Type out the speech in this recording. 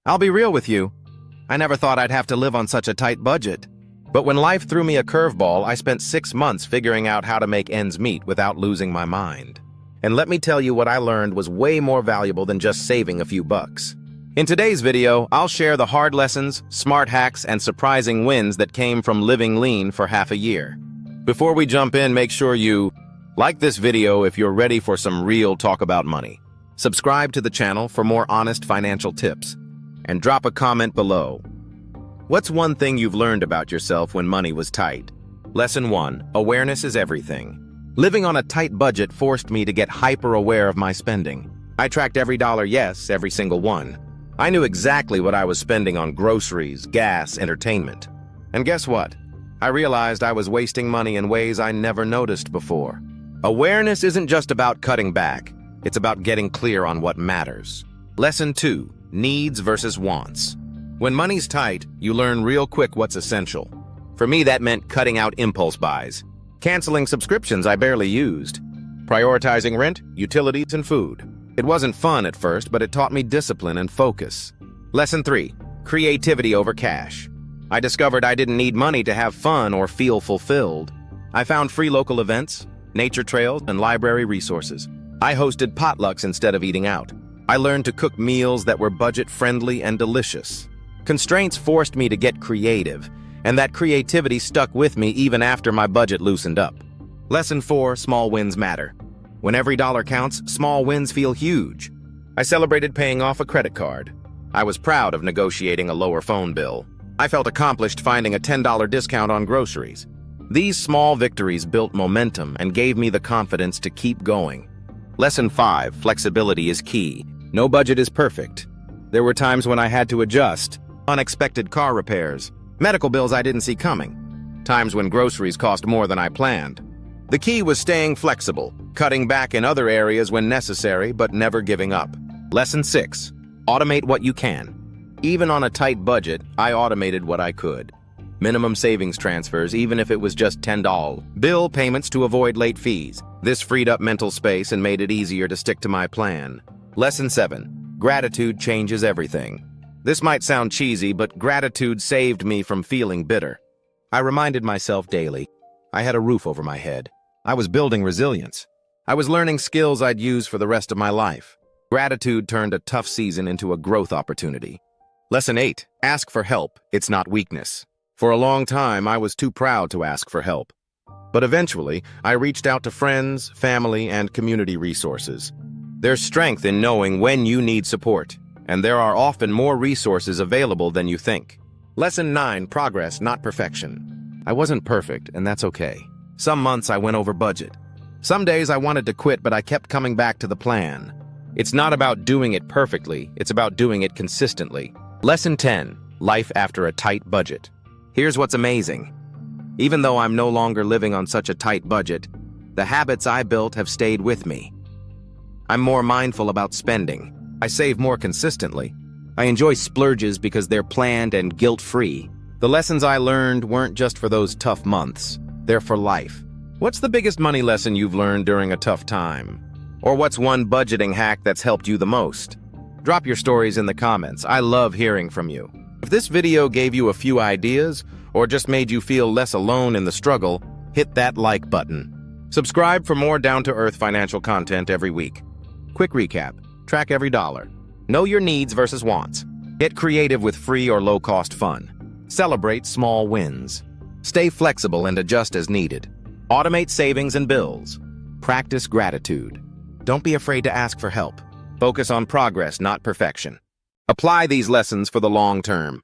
I'll be real with you. I never thought I'd have to live on such a tight budget. But when life threw me a curveball, I spent 6 months figuring out how to make ends meet without losing my mind. And let me tell you, what I learned was way more valuable than just saving a few bucks. In today's video, I'll share the hard lessons, smart hacks, and surprising wins that came from living lean for half a year. Before we jump in, make sure you like this video if you're ready for some real talk about money. Subscribe to the channel for more honest financial tips, and drop a comment below. What's one thing you've learned about yourself when money was tight? Lesson 1. Awareness is everything. Living on a tight budget forced me to get hyper-aware of my spending. I tracked every dollar, yes, every single one. I knew exactly what I was spending on groceries, gas, entertainment. And guess what? I realized I was wasting money in ways I never noticed before. Awareness isn't just about cutting back. It's about getting clear on what matters. Lesson 2. Needs versus wants. When money's tight, you learn real quick what's essential. For me, that meant cutting out impulse buys, canceling subscriptions I barely used, prioritizing rent, utilities, and food. It wasn't fun at first, but it taught me discipline and focus. Lesson 3. Creativity over cash. I discovered I didn't need money to have fun or feel fulfilled. I found free local events, nature trails, and library resources. I hosted potlucks instead of eating out. I learned to cook meals that were budget-friendly and delicious. Constraints forced me to get creative, and that creativity stuck with me even after my budget loosened up. Lesson 4. Small wins matter. When every dollar counts, small wins feel huge. I celebrated paying off a credit card. I was proud of negotiating a lower phone bill. I felt accomplished finding a $10 discount on groceries. These small victories built momentum and gave me the confidence to keep going. Lesson 5. Flexibility is key. No budget is perfect. There were times when I had to adjust. Unexpected car repairs, medical bills I didn't see coming, times when groceries cost more than I planned. The key was staying flexible, cutting back in other areas when necessary, but never giving up. Lesson 6. Automate what you can. Even on a tight budget, I automated what I could. Minimum savings transfers, even if it was just $10. Bill payments to avoid late fees. This freed up mental space and made it easier to stick to my plan. Lesson 7. Gratitude changes everything. This might sound cheesy, but gratitude saved me from feeling bitter. I reminded myself daily. I had a roof over my head. I was building resilience. I was learning skills I'd use for the rest of my life. Gratitude turned a tough season into a growth opportunity. Lesson 8. Ask for help. It's not weakness. For a long time, I was too proud to ask for help. But eventually, I reached out to friends, family, and community resources. There's strength in knowing when you need support, and there are often more resources available than you think. Lesson 9. Progress, not perfection. I wasn't perfect, and that's okay. Some months I went over budget. Some days I wanted to quit, but I kept coming back to the plan. It's not about doing it perfectly, it's about doing it consistently. Lesson 10. Life after a tight budget. Here's what's amazing. Even though I'm no longer living on such a tight budget, the habits I built have stayed with me. I'm more mindful about spending. I save more consistently. I enjoy splurges because they're planned and guilt-free. The lessons I learned weren't just for those tough months. They're for life. What's the biggest money lesson you've learned during a tough time? Or what's one budgeting hack that's helped you the most? Drop your stories in the comments. I love hearing from you. If this video gave you a few ideas or just made you feel less alone in the struggle, hit that like button. Subscribe for more down-to-earth financial content every week. Quick recap. Track every dollar. Know your needs versus wants. Get creative with free or low-cost fun. Celebrate small wins. Stay flexible and adjust as needed. Automate savings and bills. Practice gratitude. Don't be afraid to ask for help. Focus on progress, not perfection. Apply these lessons for the long term.